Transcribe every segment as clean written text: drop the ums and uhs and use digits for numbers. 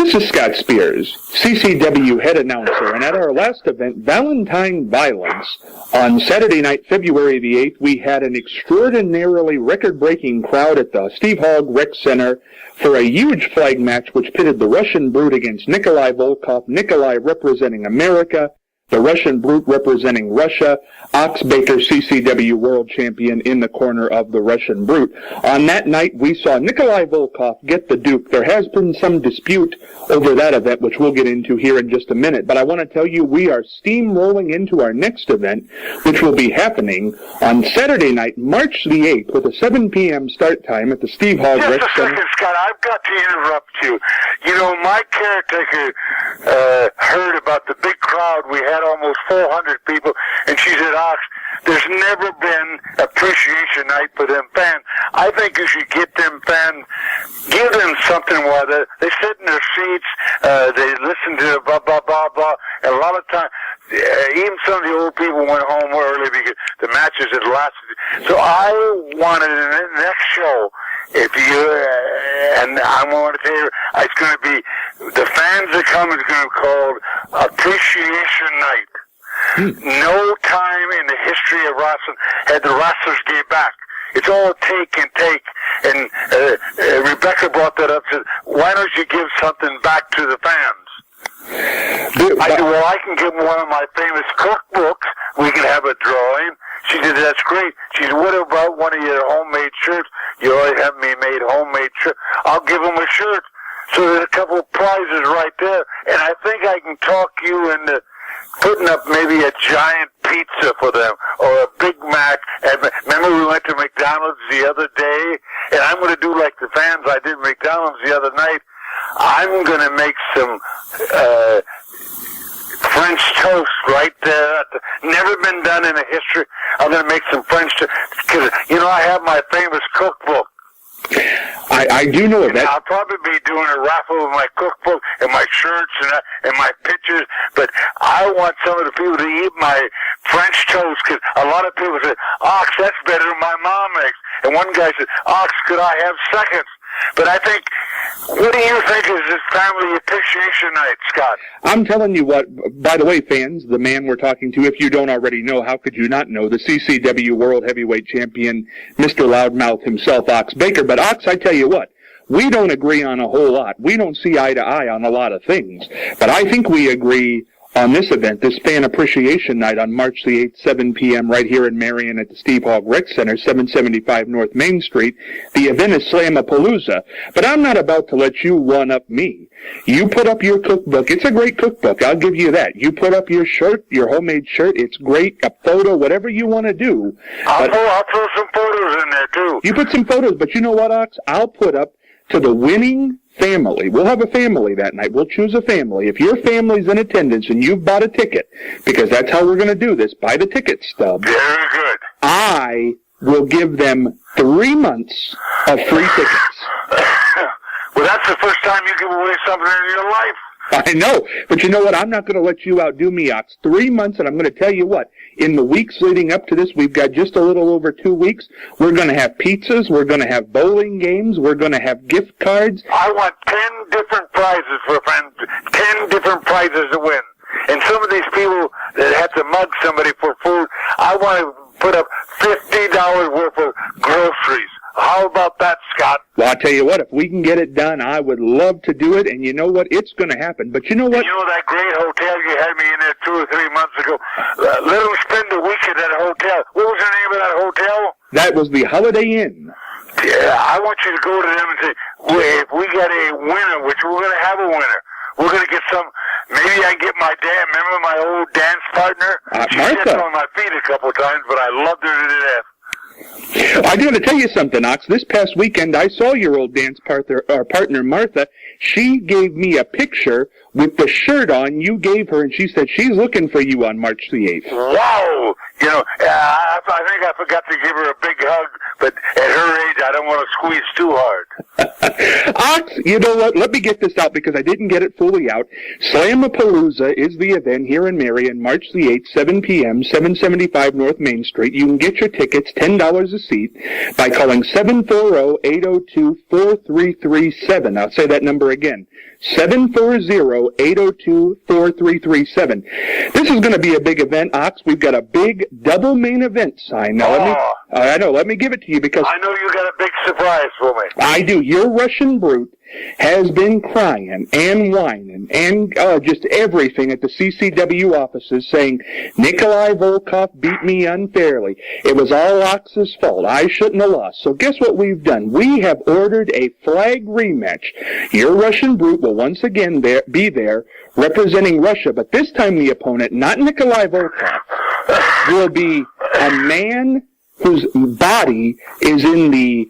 This is Scott Spears, CCW head announcer, and at our last event, Valentine Violence, on Saturday night, February the 8th, we had an extraordinarily record-breaking crowd at the Steve Hogg Rec Center for a huge flag match which pitted the Russian Brute against Nikolai Volkov, Nikolai representing America, the Russian Brute representing Russia, Ox Baker, CCW World Champion, in the corner of the Russian Brute. On that night, we saw Nikolai Volkov get the Duke. There has been some dispute over that event, which we'll get into here in just a minute. But I want to tell you, we are steamrolling into our next event, which will be happening on Saturday night, March the 8th, with a 7 p.m. start time at the Steve Hogg Rec Center. Just a second, Scott. I've got to interrupt you. You know, my caretaker heard about the big crowd. We had almost 400 people, and she said, Ox, there's never been appreciation night for them fans. I think you should get them fans, give them something while they sit in their seats, they listen to blah, blah, blah, blah, and a lot of times, even some of the old people went home early because the matches had lasted. So I wanted in the next show, if you, and I want to tell you, it's going to be, the fans that come is going to be called Appreciation Night. No time in the history of wrestling had the wrestlers gave back. It's all take and take. And Rebecca brought that up, said, why don't you give something back to the fans? I said, well, I can give one of my famous cookbooks. We can have a drawing. She said, that's great. She said, what about one of your homemade shirts? You always have me made homemade shirts. I'll give them a shirt. So there's a couple of prizes right there. And I think I can talk you into putting up maybe a giant pizza for them or a Big Mac. And remember we went to McDonald's the other day? And I'm going to do like the fans I did McDonald's the other night. I'm going to make some French toast right there. Never been done in the history. I'm going to make some French toast. Because, you know, I have my famous cookbook. I do know that. I'll probably be doing a raffle with my cookbook and my shirts and my pictures, but I want some of the people to eat my French toast, because a lot of people say, Ox, that's better than my mom makes. And one guy said, Ox, could I have seconds? But I think, what do you think is this family appreciation night, Scott? I'm telling you what, by the way, fans, the man we're talking to, if you don't already know, how could you not know, the CCW World Heavyweight Champion, Mr. Loudmouth himself, Ox Baker. But Ox, I tell you what, we don't agree on a whole lot. We don't see eye to eye on a lot of things. But I think we agree on this event, this Fan Appreciation Night on March the 8th, 7 p.m. right here in Marion at the Steve Hogg Rec Center, 775 North Main Street. The event is Slamapalooza, but I'm not about to let you one-up me. You put up your cookbook. It's a great cookbook. I'll give you that. You put up your shirt, your homemade shirt. It's great. A photo, whatever you want to do. I'll throw some photos in there, too. You put some photos, but you know what, Ox? I'll put up to the winning family. We'll have a family that night. We'll choose a family. If your family's in attendance and you've bought a ticket, because that's how we're going to do this, buy the ticket stub. Very good. I will give them 3 months of free tickets. Well, that's the first time you give away something in your life. I know, but you know what? I'm not going to let you outdo me, Ox. 3 months, and I'm going to tell you what. In the weeks leading up to this, we've got just a little over 2 weeks. We're going to have pizzas. We're going to have bowling games. We're going to have gift cards. I want 10 different prizes for friends. 10 different prizes to win. And some of these people that have to mug somebody for food, I want to put up $50 worth of groceries. How about that, Scott? Well, I'll tell you what, if we can get it done, I would love to do it, and you know what? It's going to happen. But you know what? You know that great hotel you had me in there 2 or 3 months ago? Let them spend a week at that hotel. What was the name of that hotel? That was the Holiday Inn. Yeah, I want you to go to them and say, well, if we got a winner, which we're going to have a winner, we're going to get some, maybe I can get my dad, remember my old dance partner? She Martha. sat on my feet a couple of times, but I loved her to death. I got to tell you something, Ox. This past weekend, I saw your old dance partner, Martha. She gave me a picture with the shirt on you gave her, and she said she's looking for you on March the 8th. Wow! You know, I think I forgot to give her a big hug, but at her age, I don't want to squeeze too hard. Ox, you know what? Let me get this out because I didn't get it fully out. Slamapalooza is the event here in Marion, March the 8th, 7 p.m., 775 North Main Street. You can get your tickets, $10 a seat, by calling 740-802-4337. I'll say that number again. 740-802-4337. This is going to be a big event, Ox. We've got a big double main event sign. Now, let me give it to you because I know you got a big surprise for me. I do. Your Russian brute has been crying and whining and just everything at the CCW offices saying, Nikolai Volkov beat me unfairly. It was all Ox's fault. I shouldn't have lost. So guess what we've done? We have ordered a flag rematch. Your Russian brute will once again be there representing Russia, but this time the opponent, not Nikolai Volkov, will be a man whose body is in the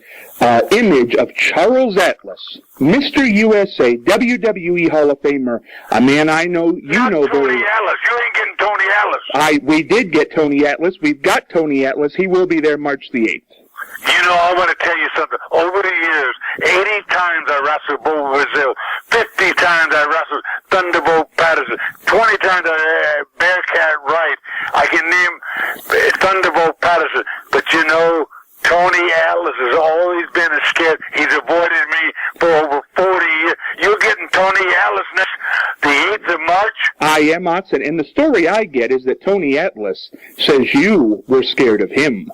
image of Charles Atlas, Mr. USA, WWE Hall of Famer, a man I know you know very well. Tony Atlas. You ain't getting Tony Atlas. We did get Tony Atlas. We've got Tony Atlas. He will be there March the 8th. You know, I want to tell you something. Over the years, 80 times I wrestled Bo Brazil, 50 times I wrestled Thunderbolt Patterson, 20 times I Bearcat Wright. I can name Thunderbolt Patterson, but you know, Tony Atlas has always been a scared. He's avoided me for over 40 years. You're getting Tony Atlas next, the 8th of March? I am, Otson, and the story I get is that Tony Atlas says you were scared of him.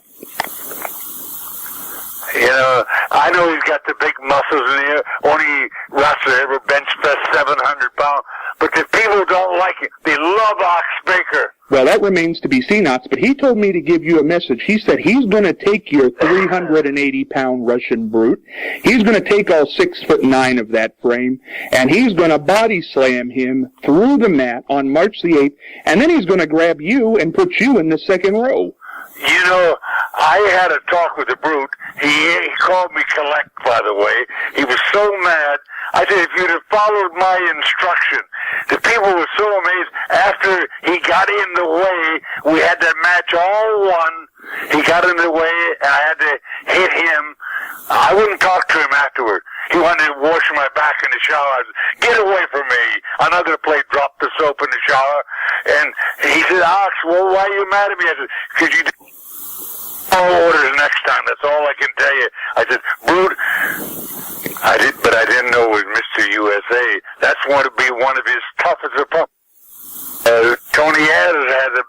You know, I know he's got the big muscles in the air. Only wrestler ever bench press 700 pounds. But the people don't like it. They love Ox Baker. Well, that remains to be seen, Ox, but he told me to give you a message. He said he's going to take your 380-pound Russian brute. He's going to take all 6'9" of that frame, and he's going to body slam him through the mat on March the 8th, and then he's going to grab you and put you in the second row. You know, I had a talk with the brute. He called me collect, by the way. He was so mad. I said, if you'd have followed my instruction, the people were so amazed. After he got in the way, we had that match all won. He got in the way, and I had to hit him. I wouldn't talk to him afterward. He wanted to wash my back in the shower. I said, get away from me. I'm not going to play drop the soap in the shower. And he said, Ox, well, why are you mad at me? I said, because you did all orders next time. That's all I can tell you. I said, Brute, but I didn't know it was Mr. USA. That's going to be one of his toughest opponents. Tony Adams has a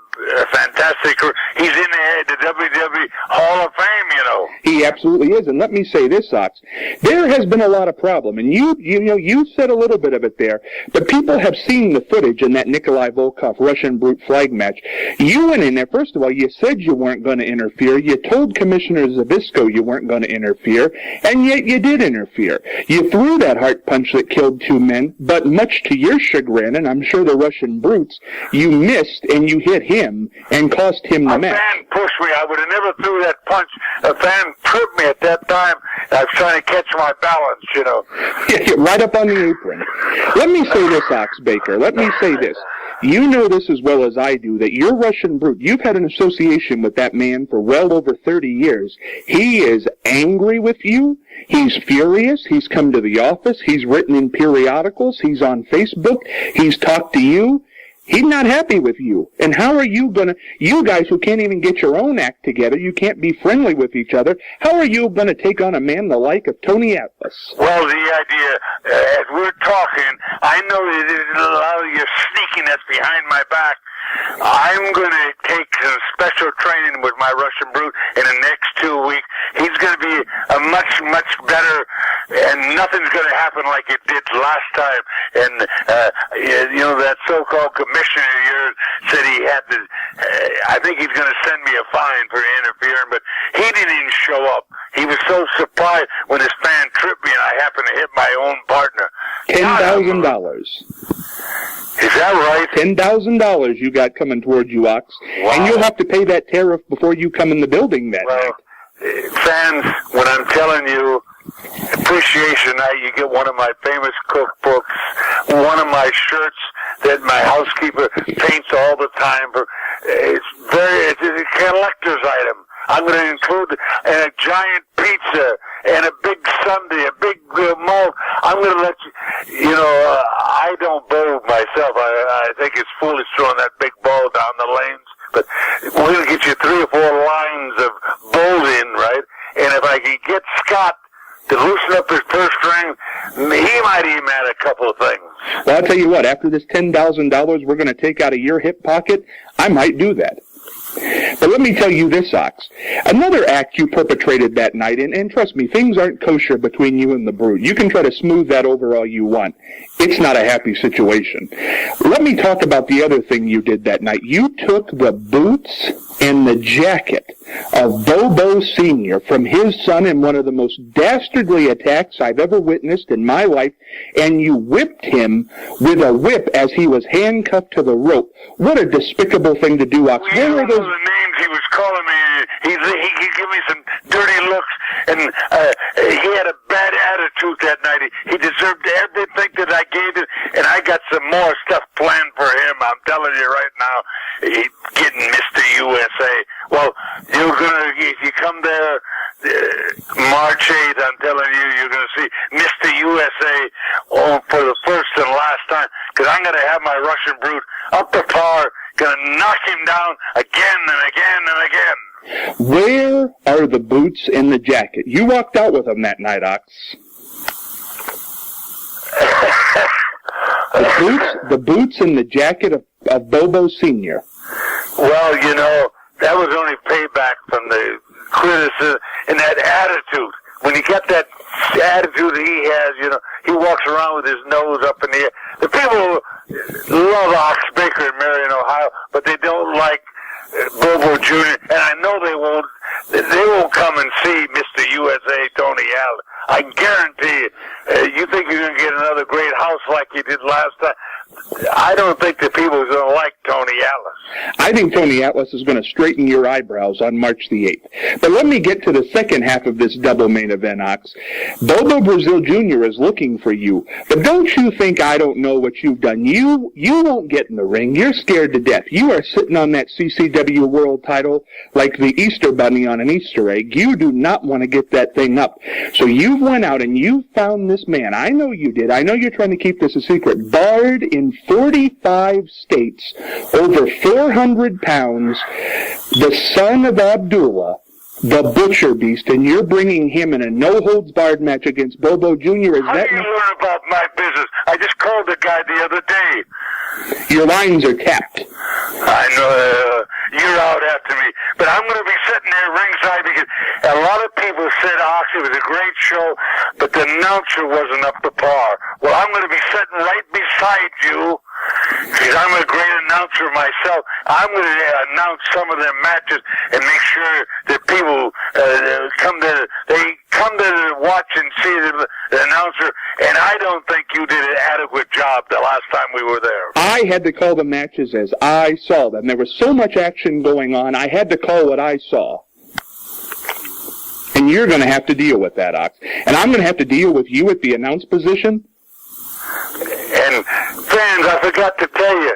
fantastic career. He's in the WWE Hall of Fame, you know. He absolutely is. And let me say this, Ox. There has been a lot of problem, and you said a little bit of it there, but people have seen the footage in that Nikolai Volkov Russian Brute flag match. You went in there, first of all, you said you weren't going to interfere. You told Commissioner Zabisco you weren't going to interfere, and yet you did interfere. You threw that heart punch that killed 2 men, but much to your chagrin, and I'm sure the Russian Brutes, you missed and you hit him and cost him the match. A fan pushed me. I would have never threw that punch. A fan tripped me at that time. I was trying to catch my balance, you know. Right up on the apron. Let me say this, Ox Baker. Let me say this. You know this as well as I do, that your Russian Brute, you've had an association with that man for well over 30 years. He is angry with you. He's furious. He's come to the office. He's written in periodicals. He's on Facebook. He's talked to you. He's not happy with you. And how are you you guys who can't even get your own act together, you can't be friendly with each other, how are you going to take on a man the like of Tony Atlas? Well, the idea, as we're talking, I know that there's a lot of your sneakiness behind my back. I'm going to take some special training with my Russian Brute in the next 2 weeks. He's going to be a much, much better, and nothing's going to happen like it did last time. And, you know, that so-called commissioner of yours said he had to, I think he's going to send me a fine for interfering, but he didn't even show up. He was so surprised when this man tripped me and I happened to hit my own partner. $10,000. Is that right? $10,000 you got coming towards you, Ox. Wow. And you'll have to pay that tariff before you come in the building that night. Fans, when I'm telling you, Appreciation Night, you get one of my famous cookbooks, one of my shirts that my housekeeper paints all the time. It's a collector's item. I'm going to include a giant pizza and a big sundae, a big malt. I'm going to let you, I don't bowl myself. I think it's foolish throwing that big ball down the lanes. But we're going to get you 3 or 4 lines of bowling, right? And if I can get Scott to loosen up his purse string, he might even add a couple of things. Well, I'll tell you what, after this $10,000 we're going to take out of your hip pocket, I might do that. But let me tell you this, Ox. Another act you perpetrated that night, and trust me, things aren't kosher between you and the Brood. You can try to smooth that over all you want. It's not a happy situation. Let me talk about the other thing you did that night. You took the boots and the jacket of Bobo Sr. from his son in one of the most dastardly attacks I've ever witnessed in my life, and you whipped him with a whip as he was handcuffed to the rope. What a despicable thing to do, Ox. Where are those names he was calling me? He gave me some dirty looks, and he had a bad attitude that night. He deserved everything that I gave him, and I got some more stuff planned for him. I'm telling you right now, he's getting Mr. USA. Well, if you come there March 8th, I'm telling you, you're going to see Mr. USA for the first and last time, because I'm going to have my Russian Brute up the par, going to knock him down again and again and again. Where are the boots and the jacket? You walked out with them that night, Ox. The boots and the jacket of Bobo Sr. Well, that was only payback from the criticism and that attitude. When you get that attitude that he has, he walks around with his nose up in the air. The people love Ox Baker in Marion, Ohio, but they don't like Bobo Jr., and I know they won't come and see Mr. USA Tony Allen. I guarantee you. You think you're going to get another great house like you did last time? I don't think the people are going to like Tony Atlas. I think Tony Atlas is going to straighten your eyebrows on March the 8th. But let me get to the second half of this double main event, Ox. Bobo Brazil Jr. is looking for you. But don't you think I don't know what you've done? You won't get in the ring. You're scared to death. You are sitting on that CCW world title like the Easter Bunny on an Easter egg. You do not want to get that thing up. So you went out and you found this man. I know you did. I know you're trying to keep this a secret. Barred in 45 states, over 400 pounds, the son of Abdullah, the Butcher Beast, and you're bringing him in a no-holds-barred match against Bobo Jr. How do you learn about my business? I just called the guy the other day. Your lines are tapped. I know you're out after me, but I'm going to be sitting there ringside because a lot of people said, Ox, it was a great show, but the announcer wasn't up to par. Well, I'm going to be sitting right beside you because I'm a great announcer myself. I'm going to announce some of their matches and make sure that people come to watch and see the announcer, and I don't think you did an adequate job the last time we were there. I had to call the matches as I saw them. There was so much action going on, I had to call what I saw. And you're going to have to deal with that, Ox. And I'm going to have to deal with you at the announce position. And fans, I forgot to tell you,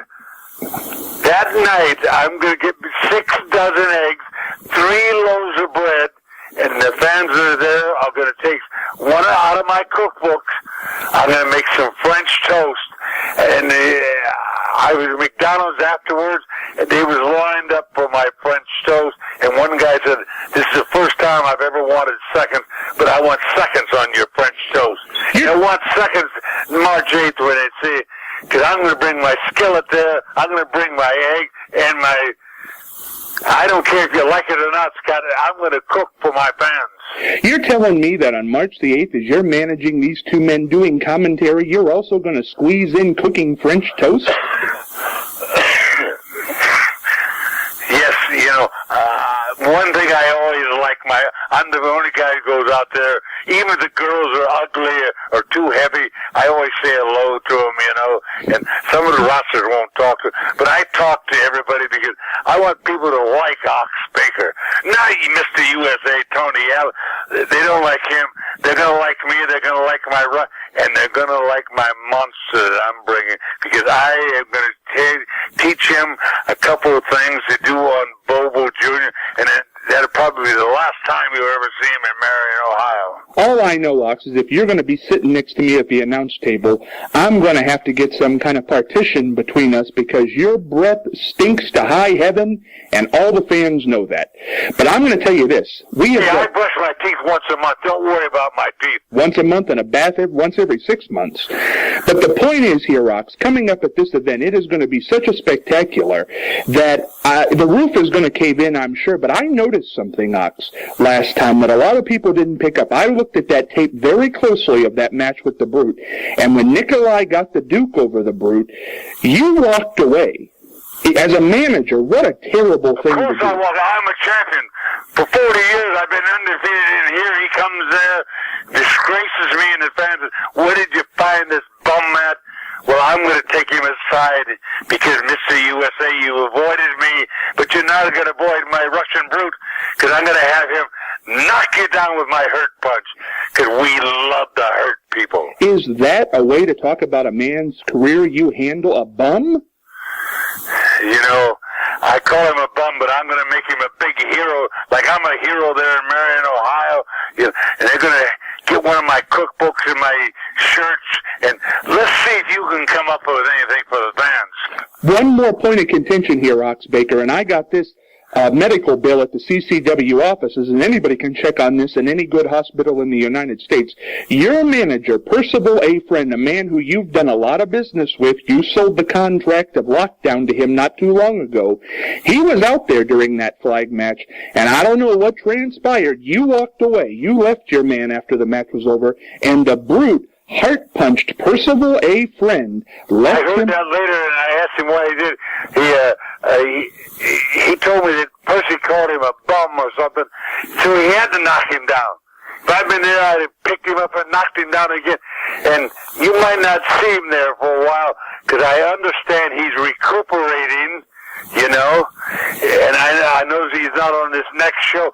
that night I'm going to get 6 dozen eggs, 3 loaves of bread, and the fans that are there are going to take one out of my cookbooks. I'm going to make some French toast. And I was at McDonald's afterwards, and they was lined up for my French toast. And one guy said, "This is the first time I've ever wanted seconds, but I want seconds on your French toast." And I want seconds March 8th when they see it, because I'm going to bring my skillet there. I'm going to bring my egg and my... I don't care if you like it or not, Scott. I'm going to cook for my fans. You're telling me that on March the 8th, as you're managing these two men doing commentary, you're also going to squeeze in cooking French toast? Yes, one thing I always like, I'm the only guy who goes out there, even if the girls are ugly or too heavy, I always say hello to them, and some of the wrestlers won't talk to them, but I talk to everybody because I want people to like Ox Baker. Not Mr. USA, Tony Allen. They don't like him. They're going to like me. They're going to like my run, and they're going to like my monster that I'm bringing, because I am going to teach him a couple of things to do on Bobo Jr., and that'll probably be the last time you'll ever see him in Marion, Ohio. All I know, Ox, is if you're going to be sitting next to me at the announce table, I'm going to have to get some kind of partition between us because your breath stinks to high heaven, and all the fans know that. But I'm going to tell you this. I brush my teeth once a month. Don't worry about my teeth. Once a month and a bath once every 6 months. But the point is here, Ox, coming up at this event, it is going to be such a spectacular that the roof is going to cave in, I'm sure. But I noticed something, Ox, last time that a lot of people didn't pick up. I looked at that tape very closely of that match with the Brute. And when Nikolai got the Duke over the Brute, you walked away. As a manager, what a terrible thing to do. Of course I walk. I'm a champion. For 40 years, I've been undefeated, and here he comes there, disgraces me and the fans. Where did you find this bum at? Well, I'm going to take him aside because, Mr. USA, you avoided me, but you're not going to avoid my Russian Brute because I'm going to have him knock you down with my hurt punch because we love to hurt people. Is that a way to talk about a man's career? You handle a bum? You know, I call him a bum, but I'm going to make him a big hero, like I'm a hero there in Marion, Ohio. You know, and they're going to get one of my cookbooks and my shirts, and let's see if you can come up with anything for the fans. One more point of contention here, Ox Baker, and I got this medical bill at the CCW offices, and anybody can check on this in any good hospital in the United States. Your manager, Percival A. Friend, a man who you've done a lot of business with, you sold the contract of lockdown to him not too long ago. He was out there during that flag match, and I don't know what transpired. You walked away. You left your man after the match was over, and the Brute heart-punched Percival A. Friend. I heard that later, and I asked him why he did. He told me that Percy called him a bum or something, so he had to knock him down. If I'd been there, I'd have picked him up and knocked him down again. And you might not see him there for a while, because I understand he's recuperating, you know, and I know he's not on this next show.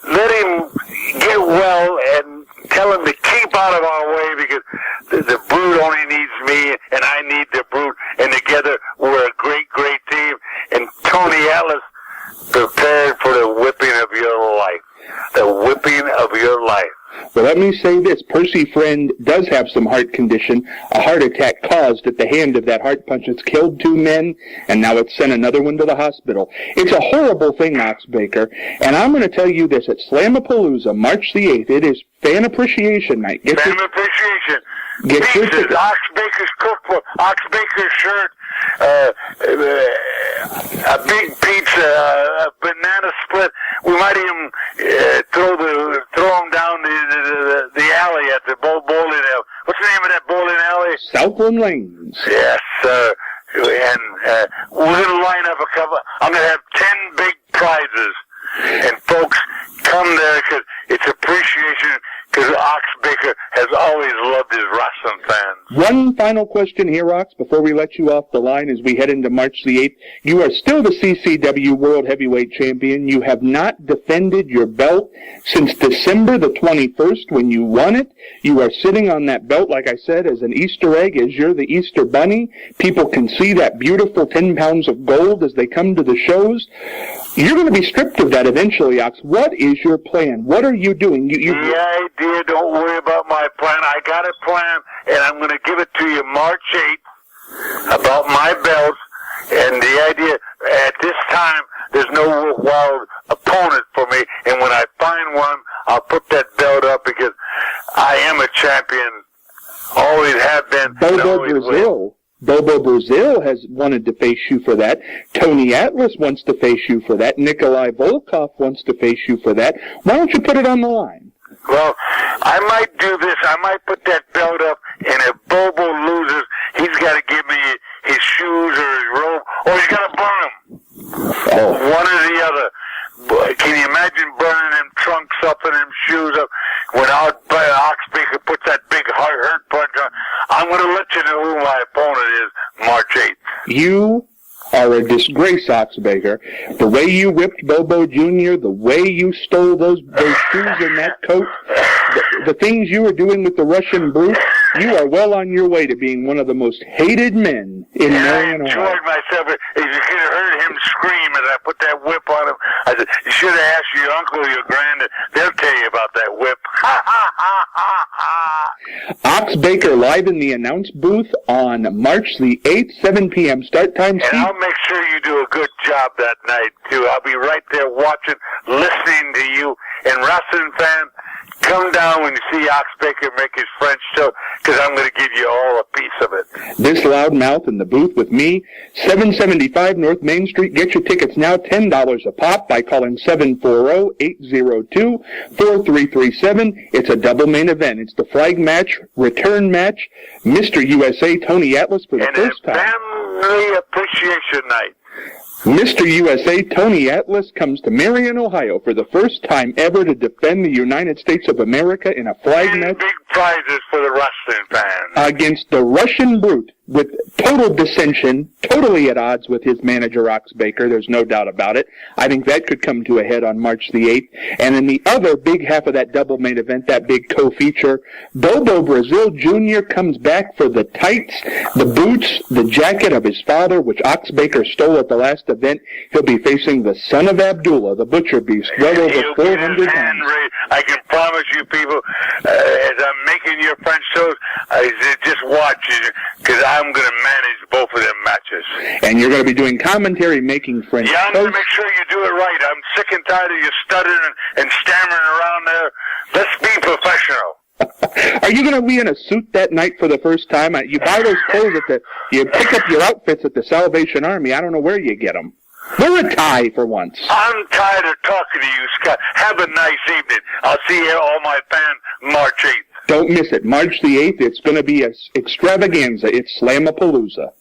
Let him get well and tell him to keep out of our way because the Brute only needs me and I need the Brute, and together we're a great, great team. And Tony Atlas prepared for the whipping of your life. The whipping of your life. Well, let me say this. Percy Friend does have some heart condition, a heart attack caused at the hand of that heart punch that's killed 2 men, and now it's sent another one to the hospital. It's a horrible thing, Ox Baker, and I'm going to tell you this. At Slamapalooza, March the 8th, it is Fan Appreciation Night. Fan Appreciation. Pieces, Ox Baker's cookbook, Ox Baker's shirt, a big pizza, a banana split. We might even throw them down the alley at the bowling alley. What's the name of that bowling alley? Southland Lanes. Yes, and we're going to line up a couple. I'm going to have 10 big prizes, and folks, come there because it's appreciation. Because Ox Baker has always loved his wrestling fans. One final question here, Ox, before we let you off the line as we head into March the 8th. You are still the CCW World Heavyweight Champion. You have not defended your belt since December the 21st when you won it. You are sitting on that belt, like I said, as an Easter egg, as you're the Easter Bunny. People can see that beautiful 10 pounds of gold as they come to the shows. You're going to be stripped of that eventually, Ox. What is your plan? What are you doing? The idea, don't worry about my plan. I got a plan, and I'm going to give it to you March 8th about my belt. And the idea, at this time, there's no wild opponent for me. And when I find one, I'll put that belt up because I am a champion. Always have been. Bobo Brazil has wanted to face you for that. Tony Atlas wants to face you for that. Nikolai Volkov wants to face you for that. Why don't you put it on the line? Well, I might do this. I might put that belt up, and if Bobo loses, he's got to give me his shoes or his robe, or he's got to burn them. Oh. One or the other. Can you imagine burning them trunks up and them shoes up when Ox Baker puts that big hurt punch on? I'm going to let you know who my opponent is March 8th. You are a disgrace, Ox Baker. The way you whipped Bobo Jr., the way you stole those shoes and that coat, the things you were doing with the Russian Brute, You are well on your way to being one of the most hated men in Marion, I Ohio. enjoyed myself. If you could have heard him scream as I put that whip on him, I said, you should have asked your uncle or your granddad. They'll tell you about that whip. Ha, ha, ha, ha, ha. Ox Baker live in the announce booth on March the 8th, 7 p.m. start time. And I'll make sure you do a good job that night, too. I'll be right there watching, listening to you. And wrestling fan, come down when you see Ox Baker make his French show, because I'm going to give you all a piece of it. This loudmouth in the booth with me, 775 North Main Street. Get your tickets now, $10 a pop, by calling 740-802-4337. It's a double main event. It's the flag match, return match, Mr. USA Tony Atlas for the first time. And a family appreciation night. Mr. USA Tony Atlas comes to Marion, Ohio for the first time ever to defend the United States of America in a flag And match big prizes for the wrestling fans. against the Russian Brute, with total dissension, totally at odds with his manager, Ox Baker. There's no doubt about it. I think that could come to a head on March the 8th. And in the other big half of that double main event, that big co-feature, Bobo Brazil Jr. comes back for the tights, the boots, the jacket of his father, which Ox Baker stole at the last event. He'll be facing the son of Abdullah, the butcher beast, well over He'll 400 get his hand pounds. raised. I can promise you people, as I'm making your French shows, I said, just watch it, because I'm going to manage both of them matches. And you're going to be doing commentary, making French Yeah, I'm going to toast. make sure you do it right. I'm sick and tired of you stuttering and stammering around there. Let's be professional. Are you going to be in a suit that night for the first time? You buy those clothes you pick up your outfits at the Salvation Army. I don't know where you get them. Wear a tie for once. I'm tired of talking to you, Scott. Have a nice evening. I'll see you, all my fans, March 8th. Don't miss it. March the 8th, it's going to be an extravaganza. It's Slamapalooza.